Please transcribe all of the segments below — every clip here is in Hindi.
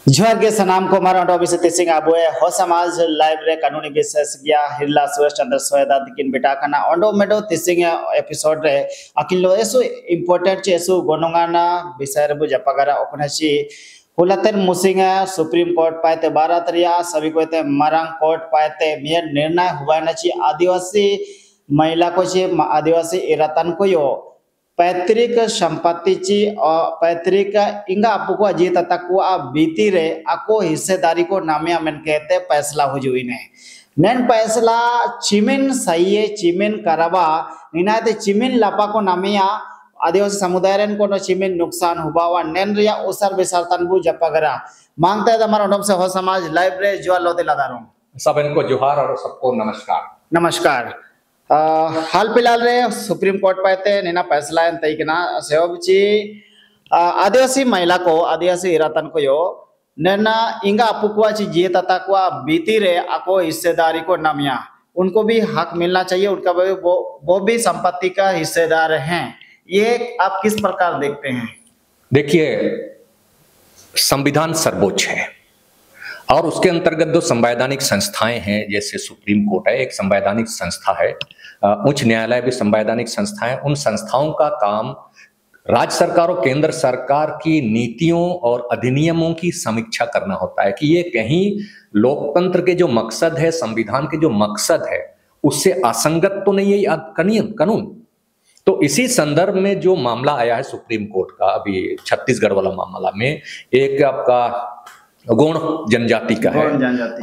जोहार के सनाम को मारा ऑफिस सिंह आबुए हो समाज लाइव रे कानूनी विशेषज्ञ हिरला सुरेश चंद्र सोयदा दिकिन बेटा खाना ओंडो मेडो तिसिंग एपिसोड रे अकिन लो एसो इंपोर्टेंट एसो गोनोंगाना विषय रे जपागारा ओकनाची हुलातेर मुसिंग सुप्रीम कोर्ट पाते भारत रिया सभी कोते मरांग कोर्ट पाते मियर निर्णय हुआ नची आदिवासी महिला को आदिवासी इरातन को यो पैतृक संपत्ति पैतृक इंगा आपको अजीत तक बीती रे आको हिस्सेदारी को नामिया मन कहते फैसला हुई ने नैन फैसला चिमिन सही है चिमिन करवा निनाते चिमिन लपा को नामिया आदिवासी समुदाय रेन को चिमिन नुकसान हुआ नैन रिया उसर विसर तनबू जपगरा मांगते हैं हमारा उनम से हो समाज लाइव रे ज्वाल लोते लदारों सब इनको जोहार और सबको नमस्कार। नमस्कार। हाल फिलहाल रे सुप्रीम कोर्ट पाते निना फैसला तैकना सेवची आदिवासी महिला को आदिवासी इरातन को यो नैना इंगा अपुकुआ ची जिये तताकुआ बीती रे आको हिस्सेदारी को नामिया उनको भी हक मिलना चाहिए, उनका भी वो भी संपत्ति का हिस्सेदार हैं। ये आप किस प्रकार देखते हैं? देखिए, संविधान सर्वोच्च है और उसके अंतर्गत जो संवैधानिक संस्थाएं हैं, जैसे सुप्रीम कोर्ट है एक संवैधानिक संस्था है, उच्च न्यायालय भी संवैधानिक संस्थाएं, उन संस्थाओं का काम राज्य सरकार और केंद्र सरकार की नीतियों और अधिनियमों की समीक्षा करना होता है कि ये कहीं लोकतंत्र के जो मकसद है, संविधान के जो मकसद है, उससे असंगत तो नहीं है या कानून। तो इसी संदर्भ में जो मामला आया है सुप्रीम कोर्ट का, अभी छत्तीसगढ़ वाला मामला में एक आपका गौण जनजाति का है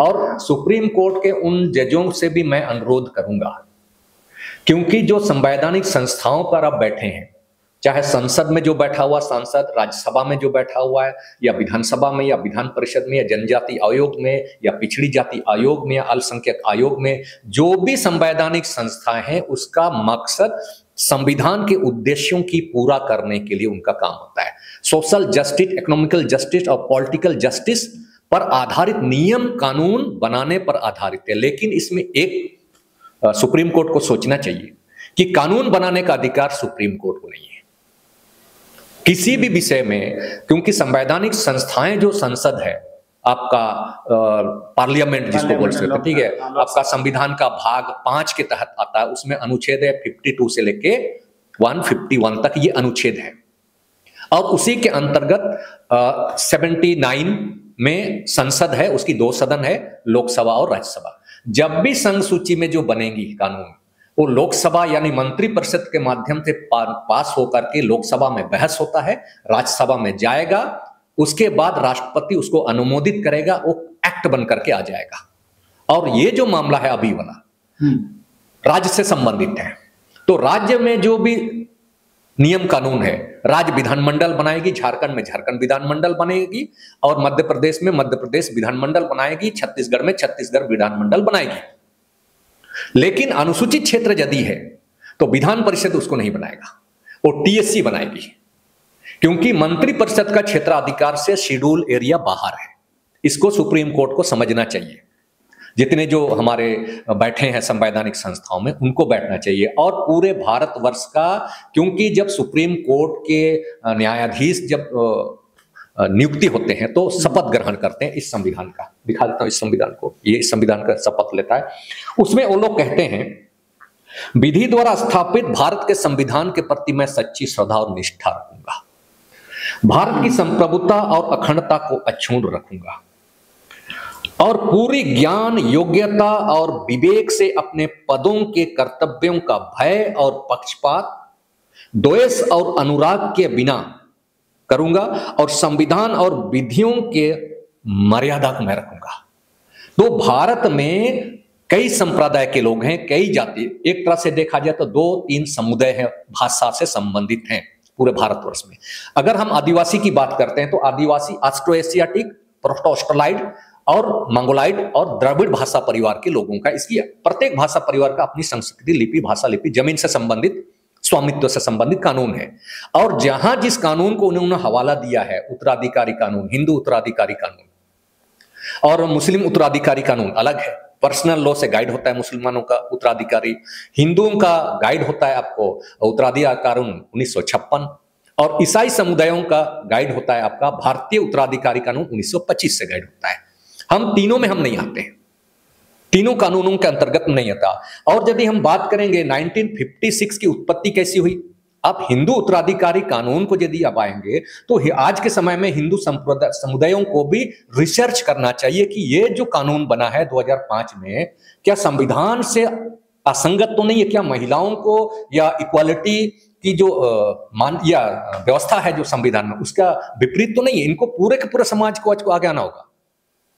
और सुप्रीम कोर्ट के उन जजों से भी मैं अनुरोध करूंगा, क्योंकि जो संवैधानिक संस्थाओं पर आप बैठे हैं, चाहे संसद में जो बैठा हुआ सांसद, राज्यसभा में जो बैठा हुआ है, या विधानसभा में या विधान परिषद में या जनजाति आयोग में या पिछड़ी जाति आयोग में या अल्पसंख्यक आयोग में, जो भी संवैधानिक संस्थाएं हैं, उसका मकसद संविधान के उद्देश्यों की पूरा करने के लिए उनका काम होता है। सोशल जस्टिस, इकोनॉमिकल जस्टिस और पॉलिटिकल जस्टिस पर आधारित नियम कानून बनाने पर आधारित है। लेकिन इसमें एक सुप्रीम कोर्ट को सोचना चाहिए कि कानून बनाने का अधिकार सुप्रीम कोर्ट को नहीं है किसी भी विषय में, क्योंकि संवैधानिक संस्थाएं जो संसद है, आपका पार्लियामेंट जिसको बोल सकते हैं, ठीक है, आपका संविधान का भाग 5 के तहत आता है, उसमें अनुच्छेद है 52 से लेके 151 तक ये अनुच्छेद है और उसी के अंतर्गत 79 में संसद है, उसकी 2 सदन है, लोकसभा और राज्यसभा। जब भी संघ सूची में जो बनेगी कानून, वो लोकसभा यानी मंत्रिपरिषद के माध्यम से पास होकर के लोकसभा में बहस होता है, राज्यसभा में जाएगा, उसके बाद राष्ट्रपति उसको अनुमोदित करेगा, वो एक्ट बन करके आ जाएगा। और ये जो मामला है अभी वाला राज्य से संबंधित है, तो राज्य में जो भी नियम कानून है, राज्य विधानमंडल बनाएगी, झारखंड में झारखंड विधानमंडल बनेगी और मध्य प्रदेश में मध्य प्रदेश विधानमंडल बनाएगी, छत्तीसगढ़ में छत्तीसगढ़ विधानमंडल बनाएगी। लेकिन अनुसूचित क्षेत्र यदि है तो विधान परिषद उसको नहीं बनाएगा, वो टीएससी बनाएगी, क्योंकि मंत्रिपरिषद का क्षेत्राधिकार से शेड्यूल एरिया बाहर है। इसको सुप्रीम कोर्ट को समझना चाहिए। जितने जो हमारे बैठे हैं संवैधानिक संस्थाओं में, उनको बैठना चाहिए और पूरे भारतवर्ष का, क्योंकि जब सुप्रीम कोर्ट के न्यायाधीश जब नियुक्ति होते हैं तो शपथ ग्रहण करते हैं इस संविधान का। दिखा देता हूं इस संविधान को, ये इस संविधान का शपथ लेता है। उसमें वो लोग कहते हैं, विधि द्वारा स्थापित भारत के संविधान के प्रति मैं सच्ची श्रद्धा और निष्ठा रखूंगा, भारत की संप्रभुता और अखंडता को अक्षुण्ण रखूंगा और पूरी ज्ञान, योग्यता और विवेक से अपने पदों के कर्तव्यों का भय और पक्षपात, द्वेष और अनुराग के बिना करूंगा और संविधान और विधियों के मर्यादा को मैं रखूंगा। तो भारत में कई संप्रदाय के लोग हैं, कई जाति, एक तरह से देखा जाए तो 2-3 समुदाय हैं, भाषा से संबंधित हैं पूरे भारतवर्ष में। अगर हम आदिवासी की बात करते हैं तो आदिवासी ऑस्ट्रो एशियाटिक, प्रोटो ऑस्ट्रोलाइड और मंगोलाइड और द्रविड़ भाषा परिवार के लोगों का, इसकी प्रत्येक भाषा परिवार का अपनी संस्कृति, लिपि, भाषा लिपि, जमीन से संबंधित, स्वामित्व से संबंधित कानून है। और जहां जिस कानून को उन्होंने हवाला दिया है, उत्तराधिकारी कानून, हिंदू उत्तराधिकारी कानून और मुस्लिम उत्तराधिकारी कानून अलग है। पर्सनल लॉ से गाइड होता है मुसलमानों का उत्तराधिकारी, हिंदुओं का गाइड होता है आपको उत्तराधिकार कानून 1956, और ईसाई समुदायों का गाइड होता है आपका भारतीय उत्तराधिकारी कानून 1925 से गाइड होता है। हम तीनों में हम नहीं आते हैं, तीनों कानूनों के अंतर्गत नहीं आता। और यदि हम बात करेंगे 1956 की उत्पत्ति कैसी हुई, आप हिंदू उत्तराधिकारी कानून को यदि आप आएंगे तो आज के समय में हिंदू समुदायों को भी रिसर्च करना चाहिए कि ये जो कानून बना है 2005 में क्या संविधान से असंगत तो नहीं है, क्या महिलाओं को या इक्वालिटी की जो मान या व्यवस्था है जो संविधान में उसका विपरीत तो नहीं है। इनको पूरे के पूरे समाज को आज को आगे आना होगा,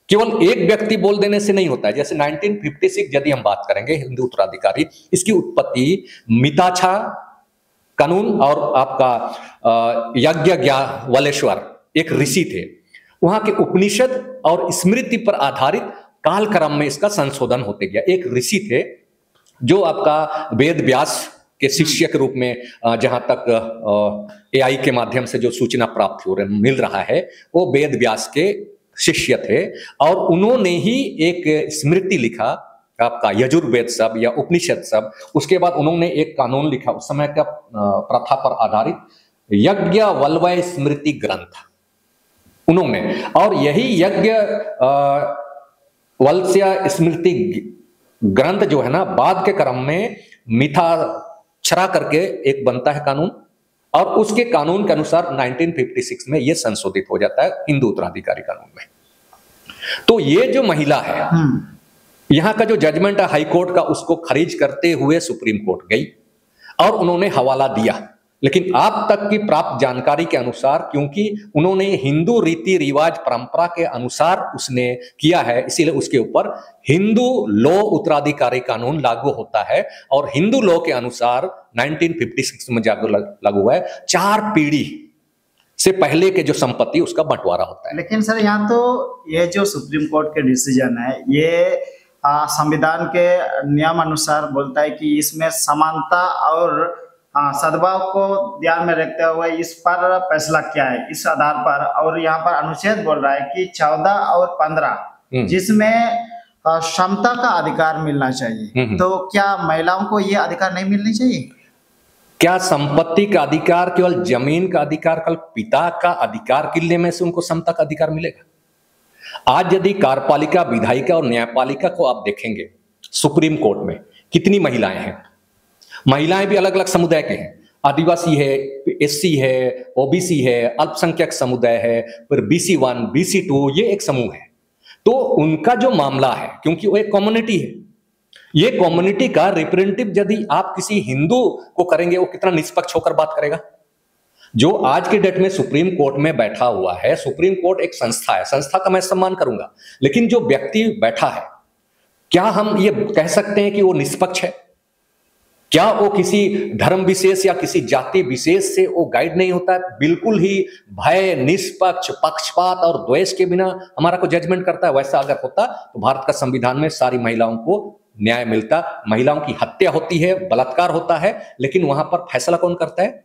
केवल एक व्यक्ति बोल देने से नहीं होता है। जैसे 1956 यदि हम बात करेंगे हिंदू उत्तराधिकारी, इसकी उत्पत्ति मिताछा कानून और आपका याज्ञवल्क्येश्वर एक ऋषि थे, वहां के उपनिषद और स्मृति पर आधारित कालक्रम में इसका संशोधन होते गया। एक ऋषि थे जो आपका वेद व्यास के शिष्य के रूप में जहां तक एआई के माध्यम से जो सूचना प्राप्त हो रही मिल रहा है, वो वेद व्यास के शिष्य थे और उन्होंने ही एक स्मृति लिखा आपका यजुर्वेद सब या उपनिषद सब। उसके बाद उन्होंने एक कानून लिखा उस समय का प्रथा पर आधारित याज्ञवल्क्य स्मृति ग्रंथ उन्होंने, और यही याज्ञवल्क्य स्मृति ग्रंथ जो है ना बाद के क्रम में मिथाक्षरा करके एक बनता है कानून, और उसके कानून के अनुसार 1956 में यह संशोधित हो जाता है हिंदू उत्तराधिकारी कानून में। तो ये जो महिला है यहां का जो जजमेंट है हाई कोर्ट का, उसको खारिज करते हुए सुप्रीम कोर्ट गई और उन्होंने हवाला दिया। लेकिन आप तक की प्राप्त जानकारी के अनुसार, क्योंकि उन्होंने हिंदू रीति रिवाज परंपरा के अनुसार उसने किया है, इसीलिए उसके ऊपर हिंदू लॉ उत्तराधिकारी कानून लागू होता है। और हिंदू लॉ के अनुसार 1956 में लागू हुआ है, 4 पीढ़ी से पहले के जो संपत्ति उसका बंटवारा होता है। लेकिन सर यहाँ तो ये जो सुप्रीम कोर्ट के डिसीजन है ये संविधान के नियम अनुसार बोलता है कि इसमें समानता और सद्भाव को ध्यान में रखते हुए इस पर फैसला किया है, इस आधार पर। और यहाँ पर अनुच्छेद बोल रहा है कि 14 और 15 जिसमें क्षमता का अधिकार मिलना चाहिए, तो क्या महिलाओं को ये अधिकार नहीं मिलनी चाहिए? क्या संपत्ति का अधिकार, केवल जमीन का अधिकार, कल पिता का अधिकार किले में से उनको समता का अधिकार मिलेगा? आज यदि कार्यपालिका, विधायिका और न्यायपालिका को आप देखेंगे सुप्रीम कोर्ट में कितनी महिलाएं हैं। महिलाएं भी अलग अलग समुदाय के हैं, आदिवासी है, एससी है, ओबीसी है, अल्पसंख्यक समुदाय है, फिर BC1 BC2 ये एक समूह है। तो उनका जो मामला है, क्योंकि वो एक कम्युनिटी है, ये कम्युनिटी का रिप्रेजेंटेटिव यदि आप किसी हिंदू को करेंगे, वो कितना निष्पक्ष होकर बात करेगा। जो आज के डेट में सुप्रीम कोर्ट में बैठा हुआ है, सुप्रीम कोर्ट एक संस्था है, संस्था का मैं सम्मान करूंगा, लेकिन जो व्यक्ति बैठा है, क्या हम ये कह सकते हैं कि वो निष्पक्ष है? क्या वो किसी धर्म विशेष या किसी जाति विशेष से वो गाइड नहीं होता है? बिल्कुल ही भय, निष्पक्ष, पक्षपात और द्वेष के बिना हमारा को जजमेंट करता है। वैसा अगर होता तो भारत का संविधान में सारी महिलाओं को न्याय मिलता। महिलाओं की हत्या होती है, बलात्कार होता है, लेकिन वहां पर फैसला कौन करता है?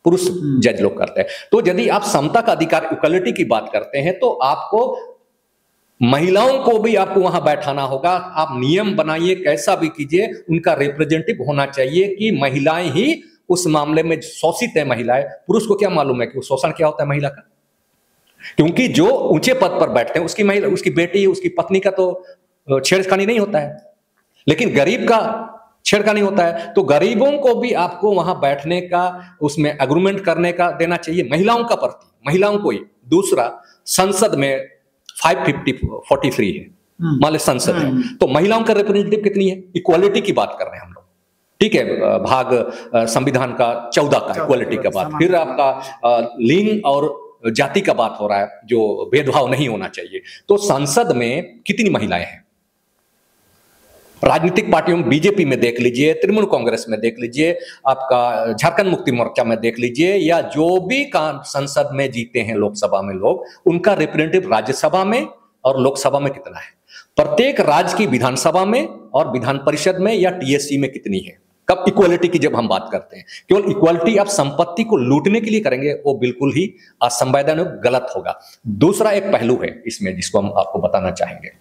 पुरुष जज लोग करते हैं। तो यदि आप समता का अधिकार, इक्वालिटी की बात करते हैं, तो आपको महिलाओं को भी आपको वहां बैठाना होगा। आप नियम बनाइए, कैसा भी कीजिए, उनका रिप्रेजेंटेटिव होना चाहिए कि महिलाएं ही उस मामले में शोषित है। महिलाएं, पुरुष को क्या मालूम है कि शोषण क्या होता है महिला का? क्योंकि जो ऊंचे पद पर बैठते हैं उसकी महिला, उसकी बेटी, उसकी पत्नी का तो छेड़खानी नहीं होता है, लेकिन गरीब का छेड़खानी होता है। तो गरीबों को भी आपको वहां बैठने का, उसमें एग्रीमेंट करने का देना चाहिए, महिलाओं का प्रति, महिलाओं को ही। दूसरा, संसद में 543 है, मान लो संसद है, तो महिलाओं का रिप्रेजेंटेटिव कितनी है? इक्वालिटी की बात कर रहे हैं हम लोग, ठीक है, भाग संविधान का 14 का इक्वालिटी का बात। फिर आपका लिंग और जाति का बात हो रहा है, जो भेदभाव नहीं होना चाहिए। तो संसद में कितनी महिलाएं हैं? राजनीतिक पार्टियों में बीजेपी में देख लीजिए, तृणमूल कांग्रेस में देख लीजिए, आपका झारखंड मुक्ति मोर्चा में देख लीजिए, या जो भी संसद में जीते हैं लोकसभा में लोग, उनका रिप्रेजेंटेटिव राज्यसभा में और लोकसभा में कितना है? प्रत्येक राज्य की विधानसभा में और विधान परिषद में या TSC में कितनी है? कब इक्वालिटी की जब हम बात करते हैं, केवल इक्वालिटी आप संपत्ति को लूटने के लिए करेंगे, वो बिल्कुल ही असंवैधानिक, गलत होगा। दूसरा एक पहलू है इसमें जिसको हम आपको बताना चाहेंगे,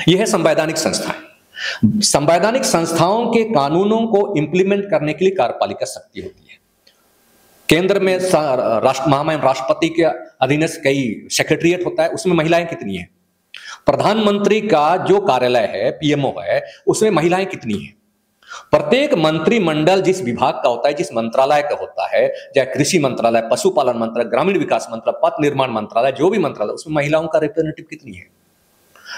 यह है संवैधानिक संस्थाएं। संवैधानिक संस्थाओं के कानूनों को इंप्लीमेंट करने के लिए कार्यपालिका शक्ति होती है। केंद्र में महामहिम राष्ट्रपति के अधीनस्थ कई सेक्रेटरीट होता है, उसमें महिलाएं कितनी हैं? प्रधानमंत्री का जो कार्यालय है, पीएमओ है, उसमें महिलाएं कितनी हैं? प्रत्येक मंत्रिमंडल जिस विभाग का होता है, जिस मंत्रालय का होता है, चाहे कृषि मंत्रालय, पशुपालन मंत्रालय, ग्रामीण विकास मंत्रालय, पथ निर्माण मंत्रालय, जो भी मंत्रालय, उसमें महिलाओं का रिप्रेजेंटेटिव कितनी है?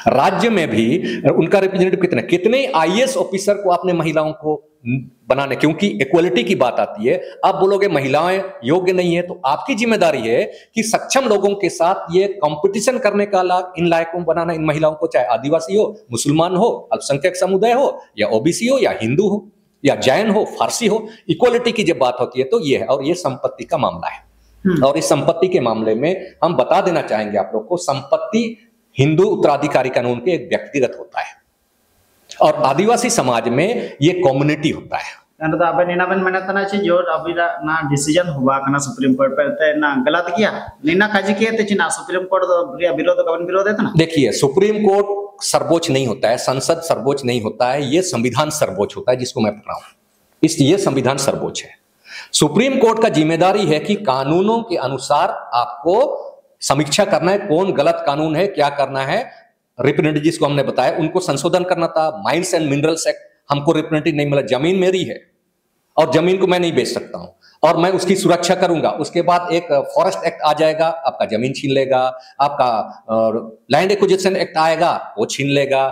राज्य में भी उनका रिप्रेजेंटेटिव कितने आईएएस ऑफिसर को आपने महिलाओं को बनाने, क्योंकि इक्वलिटी की बात आती है। आप बोलोगे महिलाएं योग्य नहीं है, तो आपकी जिम्मेदारी है कि सक्षम लोगों के साथ ये कंपटीशन करने का इन लायकों बनाना, इन महिलाओं को, चाहे आदिवासी हो, मुसलमान हो, अल्पसंख्यक समुदाय हो, या ओबीसी हो, या हिंदू हो, या जैन हो, फारसी हो। इक्वलिटी की जब बात होती है तो ये है, और ये संपत्ति का मामला है। और इस संपत्ति के मामले में हम बता देना चाहेंगे आप लोग को, संपत्ति हिंदू उत्तराधिकारी कानून के एक व्यक्तिगत होता है, और आदिवासी समाज में ये कम्युनिटी होता है। तो अब नीना बन मनतना छि जो अभी ना डिसीजन हुआ कना सुप्रीम कोर्ट पे ते ना गलत किया नीना काजी किए ते चिना सुप्रीम कोर्ट विरोध कवन विरोध है ना। देखिए, सुप्रीम कोर्ट सर्वोच्च नहीं होता है, संसद सर्वोच्च नहीं होता है, ये संविधान सर्वोच्च होता है, जिसको मैं पढ़ रहा हूं। ये संविधान सर्वोच्च है। सुप्रीम कोर्ट का जिम्मेदारी है कि कानूनों के अनुसार आपको समीक्षा करना है, कौन गलत कानून है, क्या करना है। रिप्रेजेंटेटिव जिसको हमने बताया उनको संशोधन करना था। माइंस एंड मिनरल्स एक्ट, हमको रिप्रेजेंटेटिव नहीं मिला, जमीन मेरी है और जमीन को मैं नहीं बेच सकता हूं, और मैं उसकी सुरक्षा करूंगा। उसके बाद एक फॉरेस्ट एक्ट आ जाएगा, आपका जमीन छीन लेगा। आपका लैंड एक्विजिशन एक्ट आएगा, वो छीन लेगा।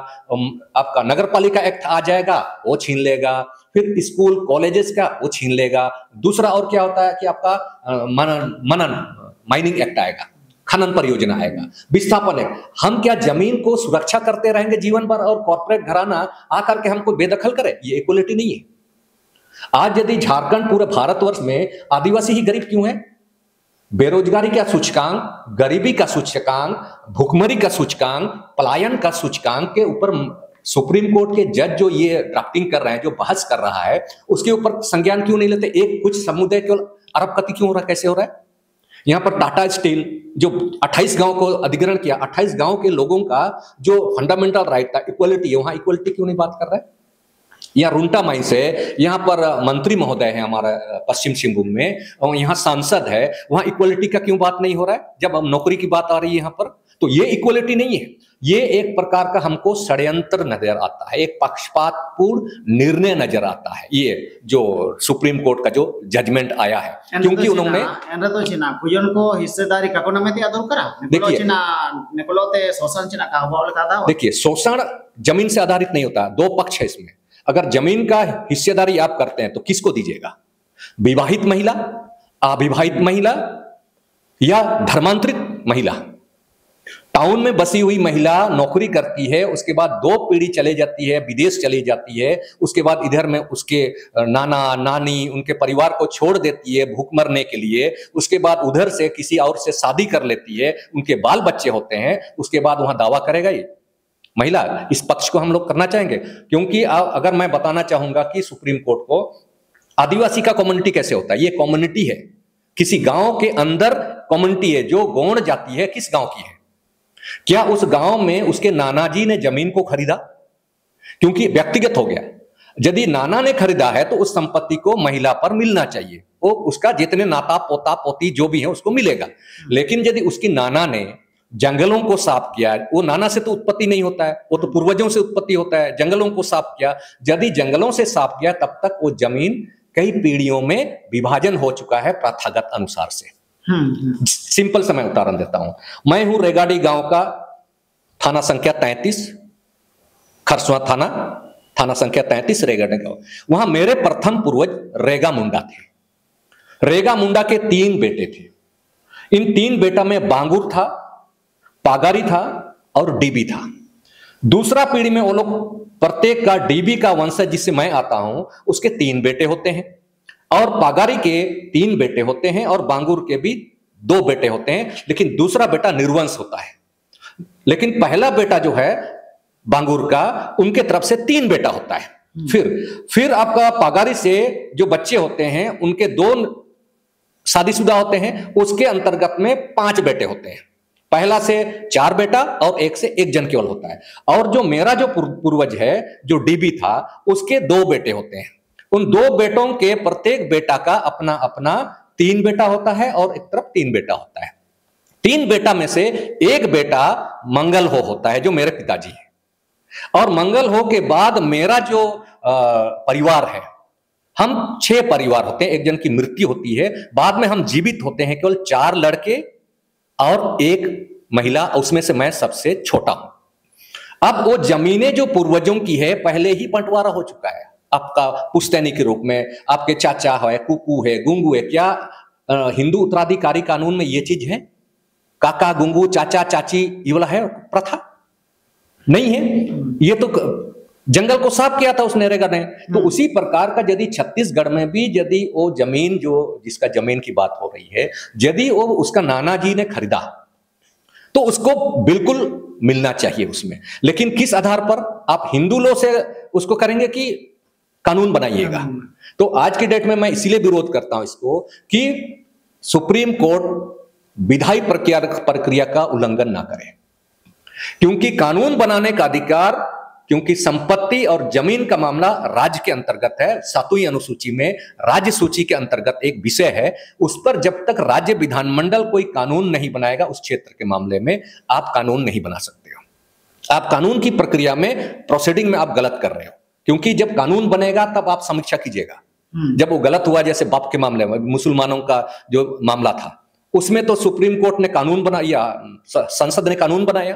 आपका नगरपालिका एक्ट आ जाएगा, वो छीन लेगा। फिर स्कूल कॉलेजेस का वो छीन लेगा। दूसरा और क्या होता है कि आपका माइनिंग एक्ट आएगा, खनन परियोजना आएगा, विस्थापन एक्ट। हम क्या जमीन को सुरक्षा करते रहेंगे जीवन भर, और कॉर्पोरेट घराना आकर के हमको बेदखल करे? ये इक्वलिटी नहीं है। आज यदि झारखंड, पूरे भारतवर्ष में आदिवासी ही गरीब क्यों है? बेरोजगारी का सूचकांक, गरीबी का सूचकांक, भुखमरी का सूचकांक, पलायन का सूचकांक के ऊपर सुप्रीम कोर्ट के जज जो ये ड्राफ्टिंग कर रहे हैं, जो बहस कर रहा है, उसके ऊपर संज्ञान क्यों नहीं लेते? एक कुछ समुदाय केवल अरबपति क्यों हो रहा है? कैसे हो रहा है? यहां पर टाटा स्टील जो 28 गांव को अधिग्रहण किया, 28 गांव के लोगों का जो फंडामेंटल राइट था इक्वलिटी, वहां इक्वलिटी क्यों नहीं बात कर रहा है? या रुंटा माइंस है, यहाँ पर मंत्री महोदय है हमारा पश्चिम सिंहभूम में, और यहाँ सांसद है, वहां इक्वलिटी का क्यों बात नहीं हो रहा है? जब हम नौकरी की बात आ रही है यहाँ पर, तो ये इक्वलिटी नहीं है। ये एक प्रकार का हमको षड्यंत्र नजर आता है, एक पक्षपातपूर्ण निर्णय नजर आता है, ये जो सुप्रीम कोर्ट का जो जजमेंट आया है। क्योंकि उन्होंने देखिए, शोषण जमीन से आधारित नहीं होता, दो पक्ष है इसमें। अगर जमीन का हिस्सेदारी आप करते हैं तो किसको दीजिएगा? विवाहित महिला, अविवाहित महिला, या धर्मांतरित महिला? टाउन में बसी हुई महिला नौकरी करती है, उसके बाद 2 पीढ़ी चले जाती है, विदेश चली जाती है, उसके बाद इधर में उसके नाना नानी उनके परिवार को छोड़ देती है भूख मरने के लिए। उसके बाद उधर से किसी और से शादी कर लेती है, उनके बाल बच्चे होते हैं, उसके बाद वहां दावा करेगा ये महिला? इस पक्ष को हम लोग करना चाहेंगे, क्योंकि अगर मैं बताना चाहूंगा कि सुप्रीम कोर्ट को आदिवासी का कम्युनिटी कैसे होता है, ये कम्युनिटी है, किसी गांव के अंदर कम्युनिटी है जो गौड़ जाती है। किस गांव की है? क्या उस गांव में उसके नाना जी ने जमीन को खरीदा? क्योंकि व्यक्तिगत हो गया। यदि नाना ने खरीदा है तो उस संपत्ति को महिला पर मिलना चाहिए, वो उसका जितने नाता पोता पोती जो भी है उसको मिलेगा। लेकिन यदि उसकी नाना ने जंगलों को साफ किया, वो नाना से तो उत्पत्ति नहीं होता है, वो तो पूर्वजों से उत्पत्ति होता है। जंगलों को साफ किया, यदि जंगलों से साफ किया, तब तक वो जमीन कई पीढ़ियों में विभाजन हो चुका है प्रथागत अनुसार से। सिंपल सा मैं उदाहरण देता हूं। मैं हूं रेगाड़ी गांव का, थाना संख्या 33, खरसुआ थाना संख्या 33 रेगाड़ी गांव। वहां मेरे प्रथम पूर्वज रेगा मुंडा थे। रेगा मुंडा के 3 बेटे थे। इन 3 बेटा में बांगुर था, पागारी था और डीबी था। दूसरा पीढ़ी में वो लोग, प्रत्येक का डीबी का वंशज जिससे मैं आता हूं, उसके 3 बेटे होते हैं, और पागारी के 3 बेटे होते हैं, और बांगुर के भी 2 बेटे होते हैं। लेकिन दूसरा बेटा निर्वंश होता है। लेकिन पहला बेटा जो है बांगुर का, उनके तरफ से 3 बेटा होता है। फिर आपका पागारी से जो बच्चे होते हैं, उनके 2 शादीशुदा होते हैं, उसके अंतर्गत में 5 बेटे होते हैं। पहला से 4 बेटा और 1 से 1 जन केवल होता है। और जो मेरा जो पूर्वज है, जो डीबी था, उसके 2 बेटे होते हैं। उन 2 बेटों के प्रत्येक बेटा का अपना अपना 3 बेटा होता है और एक तरफ 3 बेटा होता है। 3 बेटा में से एक बेटा मंगल हो होता है जो मेरे पिताजी है, और मंगल हो के बाद मेरा जो परिवार है, हम 6 परिवार होते हैं। एक जन की मृत्यु होती है, बाद में हम जीवित होते हैं केवल 4 लड़के और 1 महिला, उसमें से मैं सबसे छोटा हूं। अब वो जमीनें जो पूर्वजों की है पहले ही बंटवारा हो चुका है, आपका पुश्तैनी के रूप में, आपके चाचा है, कुकू है, गुंगू है। क्या हिंदू उत्तराधिकारी कानून में ये चीज है? काका, गुंगू, चाचा, चाची, ये वाला है प्रथा? नहीं है। ये तो जंगल को साफ किया था उस नरेगा ने। तो उसी प्रकार का यदि छत्तीसगढ़ में भी यदि वो जमीन, जो जिसका जमीन की बात हो रही है, यदि वो उसका नाना जी ने खरीदा तो उसको बिल्कुल मिलना चाहिए उसमें। लेकिन किस आधार पर? आप हिंदू लोग से उसको करेंगे कि कानून बनाइएगा? तो आज की डेट में मैं इसीलिए विरोध करता हूं इसको कि सुप्रीम कोर्ट विधायी प्रक्रिया का उल्लंघन ना करे, क्योंकि कानून बनाने का अधिकार, क्योंकि संपत्ति और जमीन का मामला राज्य के अंतर्गत है। 7वीं अनुसूची में राज्य सूची के अंतर्गत एक विषय है, उस पर जब तक राज्य विधानमंडल कोई कानून नहीं बनाएगा उस क्षेत्र के मामले में आप कानून नहीं बना सकते हो। आप कानून की प्रक्रिया में, प्रोसीडिंग में आप गलत कर रहे हो, क्योंकि जब कानून बनेगा तब आप समीक्षा कीजिएगा। जब वो गलत हुआ, जैसे बाप के मामले में, मुसलमानों का जो मामला था, उसमें तो सुप्रीम कोर्ट ने कानून बनाया, संसद ने कानून बनाया,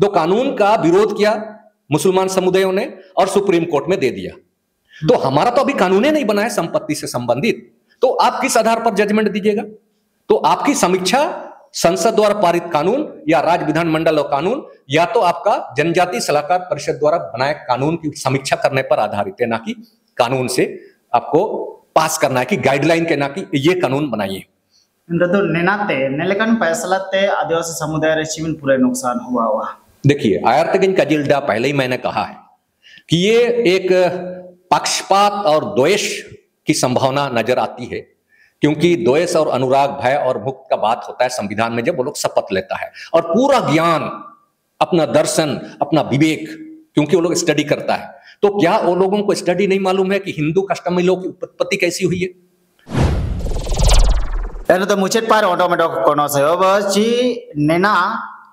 तो कानून का विरोध किया मुसलमान समुदायों ने और सुप्रीम कोर्ट में दे दिया। तो हमारा तो अभी कानून नहीं बना है संपत्ति से संबंधित, तो आप किस आधार पर जजमेंट दीजिएगा? तो आपकी समीक्षा संसद द्वारा पारित कानून या राज्य विधानमंडल और कानून, या तो आपका जनजाति सलाहकार परिषद द्वारा बनाए कानून की समीक्षा करने पर आधारित है, ना कि कानून से आपको पास करना है कि गाइडलाइन के, ना कि ये कानून बनाइए। आदिवासी समुदाय पूरे नुकसान हुआ। देखिए, आयरतगंज का जिल्दा, पहले ही मैंने कहा है कि ये एक पक्षपात और द्वेष की संभावना नजर आती है, क्योंकि द्वेष और अनुराग, भय और मुक्त का बात होता है संविधान में जब वो लोग शपथ लेता है, और पूरा ज्ञान, अपना दर्शन, अपना विवेक, क्योंकि वो लोग स्टडी करता है। तो क्या वो लोगों को स्टडी नहीं मालूम है कि हिंदू कस्टम लोग की उत्पत्ति कैसी हुई है? तो मुचेट पार ऑटोमेटो कोनो से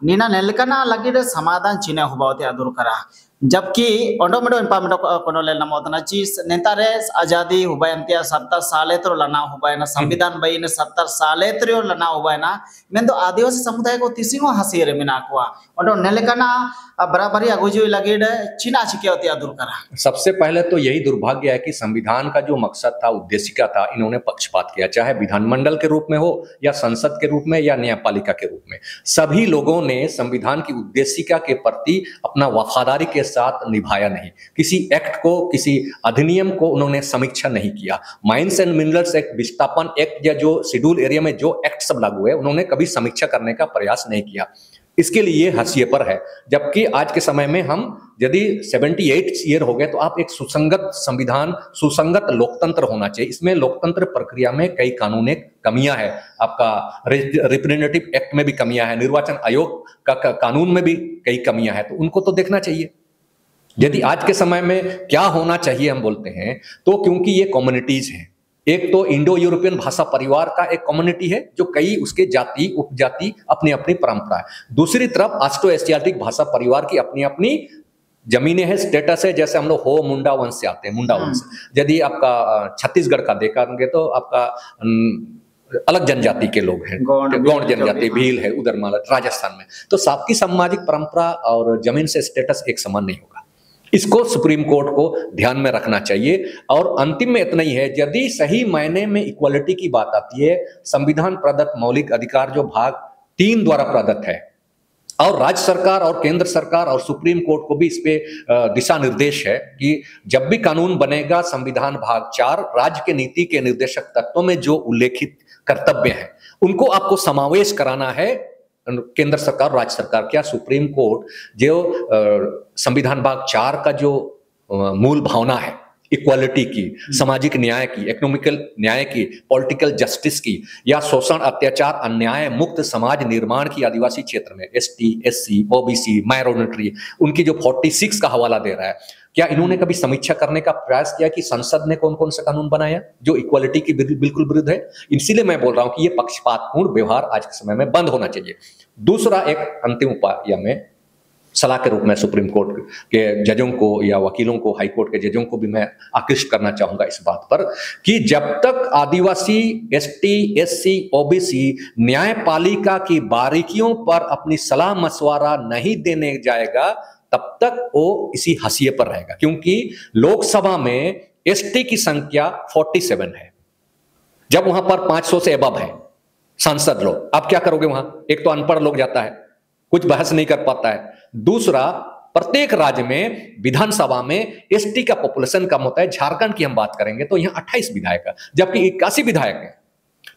नीना नेलकना लगी समाधान चीने हुबावते अदुर करा, जबकि ऑटोमेटो इनपामेटो कोनो लेना मोतना चीज नेतारे आजादी हुबायंतिया 70 साले तो लना हुबायना, संविधान बईने 70 साले तो लना हुबायना, मैं तो आदिवासी समुदाय को तिसिंगो हसी रे मिनाकुआ ऑटो नेलकना बराबरी अगुजु लगी चीना चिके अदुर करा। सबसे पहले तो यही दुर्भाग्य है कि संविधान का जो मकसद था, उद्देशिका था, इन्होंने पक्षपात किया, चाहे विधानमंडल के रूप में हो या संसद के रूप में या न्यायपालिका के रूप में। सभी लोगों ने संविधान की उद्देशिका के प्रति अपना वफादारी के साथ निभाया नहीं। किसी एक्ट को, किसी अधिनियम को उन्होंने समीक्षा नहीं किया। माइंस एंड मिनरल्स एक्ट, विस्थापन एक्ट, या जो शेड्यूल एरिया में जो एक्ट सब लागू हुए, उन्होंने कभी समीक्षा करने का प्रयास नहीं किया। इसके लिए हाशिए पर है। जबकि आज के समय में हम यदि 78 ईयर हो गए, तो आप एक सुसंगत संविधान, सुसंगत लोकतंत्र होना चाहिए। इसमें लोकतंत्र प्रक्रिया में कई कानूनी कमियां हैं, आपका रिप्रेजेंटेटिव एक्ट में भी कमियां हैं, निर्वाचन आयोग का कानून में भी कई कमियां हैं, तो उनको तो देखना चाहिए। यदि आज के समय में क्या होना चाहिए हम बोलते हैं, तो क्योंकि ये कम्युनिटीज हैं, एक तो इंडो यूरोपियन भाषा परिवार का एक कम्युनिटी है जो कई उसके जाति उपजाति अपनी अपनी परंपरा है, दूसरी तरफ ऑस्ट्रो एशियाटिक भाषा परिवार की अपनी अपनी जमीनें हैं, स्टेटस है। जैसे हम लोग हो मुंडा वंश से आते हैं, मुंडा वंश, यदि आपका छत्तीसगढ़ का देखेंगे तो आपका अलग जनजाति के लोग हैं, गौंड जनजाति, भील है उधर माला राजस्थान में, तो सबकी सामाजिक परंपरा और जमीन से स्टेटस एक समान नहीं होगा। इसको सुप्रीम कोर्ट को ध्यान में रखना चाहिए। और अंतिम में इतना ही है, यदि सही मायने में इक्वालिटी की बात आती है, संविधान प्रदत्त मौलिक अधिकार जो भाग 3 द्वारा प्रदत्त है, और राज्य सरकार और केंद्र सरकार और सुप्रीम कोर्ट को भी इस पे दिशा निर्देश है कि जब भी कानून बनेगा, संविधान भाग 4 राज्य के नीति के निर्देशक तत्वों में जो उल्लेखित कर्तव्य हैं उनको आपको समावेश कराना है। केंद्र सरकार, राज्य सरकार, क्या सुप्रीम कोर्ट जो संविधान भाग 4 का जो मूल भावना है, इक्वालिटी की, सामाजिक न्याय की, इकोनॉमिकल न्याय की, पॉलिटिकल जस्टिस की, या शोषण अत्याचार अन्याय मुक्त समाज निर्माण की आदिवासी क्षेत्र में, ST SC OBC माइनॉरिटी, उनकी जो 46 का हवाला दे रहा है, क्या इन्होंने कभी समीक्षा करने का प्रयास किया कि संसद ने कौन कौन सा कानून बनाया जो इक्वालिटी की बिल्कुल विरुद्ध है? इसीलिए मैं बोल रहा हूं कि ये पक्षपातपूर्ण व्यवहार आज के समय में बंद होना चाहिए। दूसरा एक अंतिम उपाय या मैं सलाह के रूप में सुप्रीम कोर्ट के जजों को या वकीलों को, हाई कोर्ट के जजों को भी मैं आकृष्ट करना चाहूंगा इस बात पर कि जब तक आदिवासी, एसटी, एससी, ओबीसी न्यायपालिका की बारीकियों पर अपनी सलाह मशवरा नहीं देने जाएगा तब तक वो इसी हाशिए पर रहेगा। क्योंकि लोकसभा में एसटी की संख्या 47 है, जब वहां पर 500 से अबव है सांसद लोग। आप क्या करोगे वहां? एक तो अनपढ़ लोग जाता है, कुछ बहस नहीं कर पाता है। दूसरा, प्रत्येक राज्य में विधानसभा में एसटी का पॉपुलेशन कम होता है। झारखंड की हम बात करेंगे तो यहां 28 विधायक है, जबकि 81 विधायक हैं।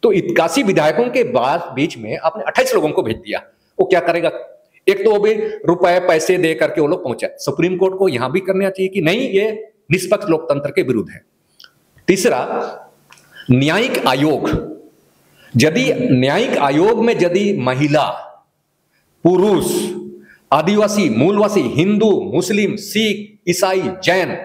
तो 81 विधायकों के बाद बीच में आपने 28 लोगों को भेज दिया। वो क्या करेगा? एक तो वो भी रुपए पैसे दे करके वो लोग पहुंचे। सुप्रीम कोर्ट को यहां भी करना चाहिए कि नहीं, ये निष्पक्ष लोकतंत्र के विरुद्ध है। तीसरा, न्यायिक आयोग, यदि न्यायिक आयोग में यदि महिला, पुरुष, आदिवासी, मूलवासी, हिंदू, मुस्लिम, सिख, ईसाई, जैन,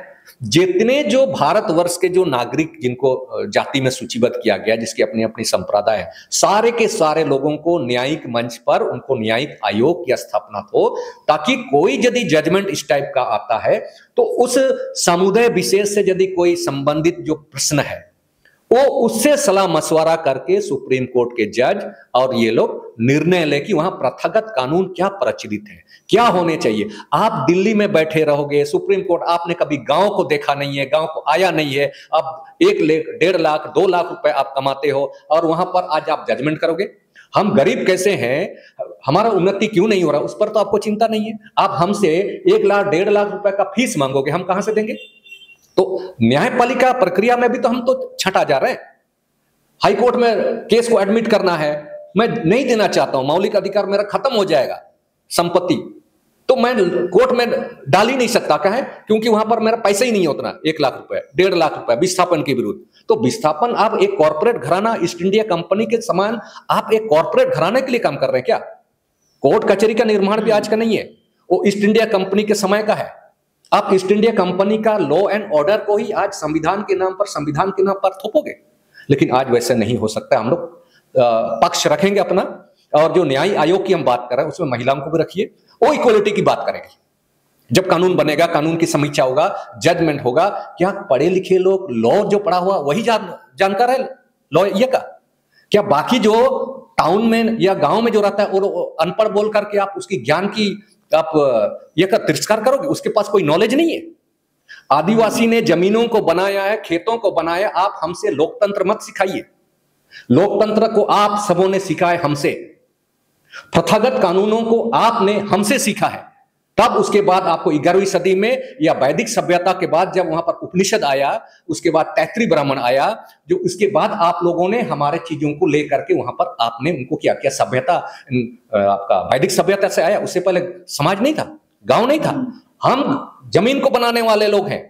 जितने जो भारतवर्ष के जो नागरिक जिनको जाति में सूचीबद्ध किया गया, जिसकी अपनी अपनी संप्रदाय है, सारे के सारे लोगों को न्यायिक मंच पर उनको न्यायिक आयोग की स्थापना हो, ताकि कोई यदि जजमेंट इस टाइप का आता है तो उस समुदाय विशेष से यदि कोई संबंधित जो प्रश्न है वो उससे सलाह मशवरा करके सुप्रीम कोर्ट के जज और ये लोग निर्णय ले कि वहां प्रथागत कानून क्या प्रचलित है, क्या होने चाहिए। आप दिल्ली में बैठे रहोगे, सुप्रीम कोर्ट, आपने कभी गांव को देखा नहीं है, गांव को आया नहीं है, अब 1 लाख, 1.5 लाख, 2 लाख रुपए आप कमाते हो और वहां पर आज आप जजमेंट करोगे। हम गरीब कैसे हैं, हमारा उन्नति क्यों नहीं हो रहा, उस पर तो आपको चिंता नहीं है। आप हमसे 1 लाख, 1.5 लाख रुपए का फीस मांगोगे, हम कहां से देंगे? तो न्यायपालिका प्रक्रिया में भी तो हम तो छटा जा रहे हैं। हाई कोर्ट में केस को एडमिट करना है, मैं नहीं देना चाहता हूं, मौलिक अधिकार मेरा खत्म हो जाएगा, संपत्ति, तो मैं कोर्ट में डाल ही नहीं सकता। क्या है? क्योंकि वहां पर मेरा पैसा ही नहीं है उतना, 1 लाख रुपए, 1.5 लाख रुपए विस्थापन के विरुद्ध। तो विस्थापन, आप एक कॉर्पोरेट घराना, ईस्ट इंडिया कंपनी के समान आप एक कॉर्पोरेट घराने के लिए काम कर रहे हैं क्या? कोर्ट कचहरी का निर्माण भी आज का नहीं है, वो ईस्ट इंडिया कंपनी के समय का है। आप ईस्ट इंडिया कंपनी का लॉ एंड ऑर्डर को ही आज संविधान के नाम पर थोपोगे, लेकिन आज वैसे नहीं हो सकता। हम लोग पक्ष रखेंगे अपना, और जो न्याय आयोग की हम बात कर रहे हैं उसमें महिलाओं को भी रखिए, वो इक्वलिटी की बात करेंगे। जब कानून बनेगा, कानून की समीक्षा होगा, जजमेंट होगा, क्या पढ़े लिखे लोग, लॉ जो पढ़ा हुआ वही जानकार है लॉ ये का? क्या बाकी जो टाउन में या गांव में जो रहता है और अनपढ़ बोल करके आप उसकी ज्ञान की आप ये का तिरस्कार करोगे? उसके पास कोई नॉलेज नहीं है। आदिवासी ने जमीनों को बनाया है, खेतों को बनाया। आप हमसे लोकतंत्र मत सिखाइए, लोकतंत्र को आप सबों ने सिखाए हमसे, प्रथागत कानूनों को आपने हमसे सीखा है। तब उसके बाद आपको 11वीं सदी में या वैदिक सभ्यता के बाद जब वहां पर उपनिषद आया, उसके बाद तैत्रीय ब्राह्मण आया, जो उसके बाद आप लोगों ने हमारे चीजों को लेकर के वहां पर आपने उनको क्या किया? सभ्यता आपका वैदिक सभ्यता से आया, उससे पहले समाज नहीं था, गांव नहीं था। हम जमीन को बनाने वाले लोग हैं,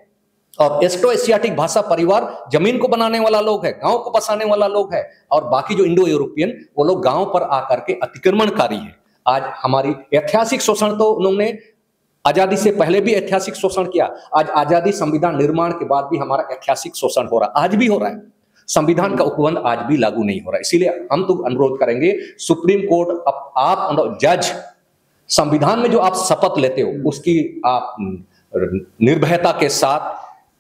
और एस्ट्रो एशियाटिक भाषा परिवार जमीन को बनाने वाला लोग है, गांव को बसाने वाला लोग है, और बाकी जो इंडो यूरोपियन वो लोग गांव पर आकर के अतिक्रमणकारी है। आज हमारी ऐतिहासिक शोषण तो उन्होंने आजादी से पहले भी ऐतिहासिक शोषण किया, आज आजादी संविधान निर्माण के बाद भी हमारा ऐतिहासिक शोषण हो रहा है, आज भी हो रहा है। संविधान का उपबंध आज भी लागू नहीं हो रहा है। इसीलिए हम तो अनुरोध करेंगे सुप्रीम कोर्ट, आप जज, संविधान में जो आप शपथ लेते हो उसकी आप निर्भयता के साथ,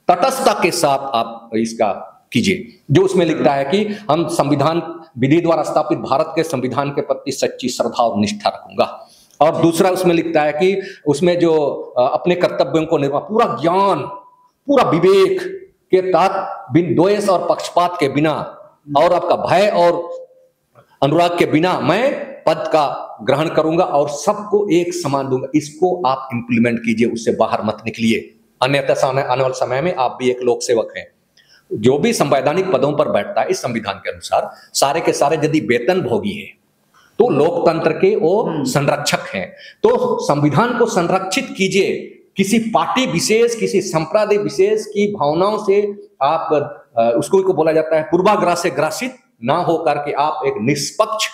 तटस्थता के साथ आप इसका कीजिए। जो उसमें लिखता है कि हम संविधान विधि द्वारा स्थापित भारत के संविधान के प्रति सच्ची श्रद्धा और निष्ठा रखूंगा। और दूसरा उसमें लिखता है कि उसमें जो अपने कर्तव्यों को निर्वाह, पूरा ज्ञान, पूरा विवेक के तहत, बिन द्वेष और पक्षपात के बिना और आपका भय और अनुराग के बिना मैं पद का ग्रहण करूंगा और सबको एक समान दूंगा। इसको आप इंप्लीमेंट कीजिए, उससे बाहर मत निकलिए, अन्यथा आने वाले समय में आप भी एक लोक सेवक हैं। जो भी संवैधानिक पदों पर बैठता है इस संविधान के अनुसार, सारे के सारे यदि वेतन भोगी है तो लोकतंत्र के वो संरक्षक हैं। तो संविधान को संरक्षित कीजिए, किसी पार्टी विशेष, किसी संप्रदाय विशेष की भावनाओं से आप उसको बोला जाता है पूर्वाग्रह से ग्रासित ना हो करके आप एक निष्पक्ष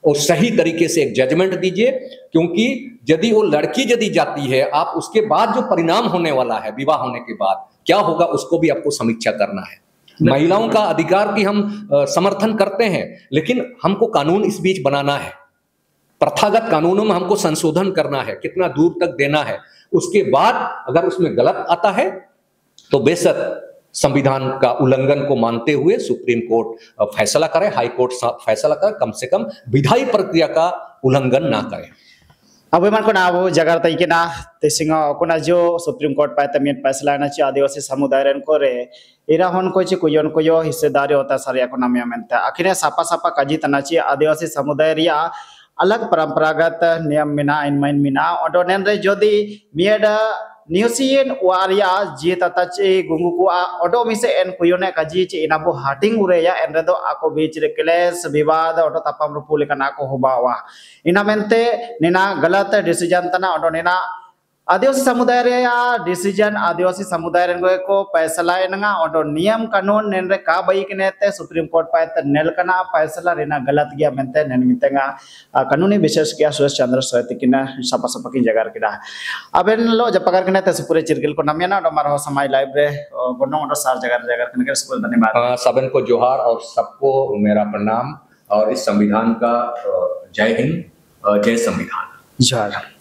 और सही तरीके से एक जजमेंट दीजिए, क्योंकि यदि वो लड़की यदि जाती है, आप उसके बाद जो परिणाम होने वाला है विवाह होने के बाद क्या होगा उसको भी आपको समीक्षा करना है। महिलाओं का अधिकार की हम समर्थन करते हैं, लेकिन हमको कानून इस बीच बनाना है, प्रथागत कानूनों में हमको संशोधन करना है, कितना दूर तक देना है। उसके बाद अगर उसमें गलत आता है तो बेशक संविधान का उल्लंघन को मानते हुए सुप्रीम कोर्ट फैसला करे, हाई कोर्ट फैसला करे, कम से कम विधायी प्रक्रिया का उल्लंघन ना करे। अब मन को ना वो जगह तय के ना तेसिंगा को ना जो सुप्रीम कोर्ट पाए तमियन फैसला ना ची आदिवासी समुदाय रन को रे इरा हन को ची कुयन को यो हिस्सेदारी होता सारिया को नामिया मेंता आखिर सापा सापा काजी तना ची आदिवासी समुदाय रिया अलग परंपरागत नियम मिना इनमाइन मिना और नेन रे जोदी मियडा न्यूसियन वारिया जी तता चे गुंगु को ऑटो मिसे एन कुयोने काजी चे इनाबो हाटिंग उरेया एन रेदो आको बीच रे क्लेश विवाद ऑटो तापाम रुपु लेका नाको होबावा इना मेंते निना गलत डिसीजन तना ऑटो निना आदिवासी समुदाय रे या डिसीजन आदिवासी समुदाय रे को फैसला एनगा ऑटो नियम कानून नेन रे का बाई कनेते सुप्रीम कोर्ट पाए त नेल कना फैसला रेना गलत गया मेंते नेन मितेगा कानूनी विशेष गया सुरेश चंद्र सोयती किना सपा सपा की जगह किना अबेन लो जपकार कनेते सुपुरे चिरगिल को नमियाना ऑटो मारो समाय लाइव रे गोनो ऑटो सार जगह कने सुपुर धन्यवाद सबन को जोहार और सबको मेरा प्रणाम और इस संविधान का जय हिंद, जय संविधान। जोहार।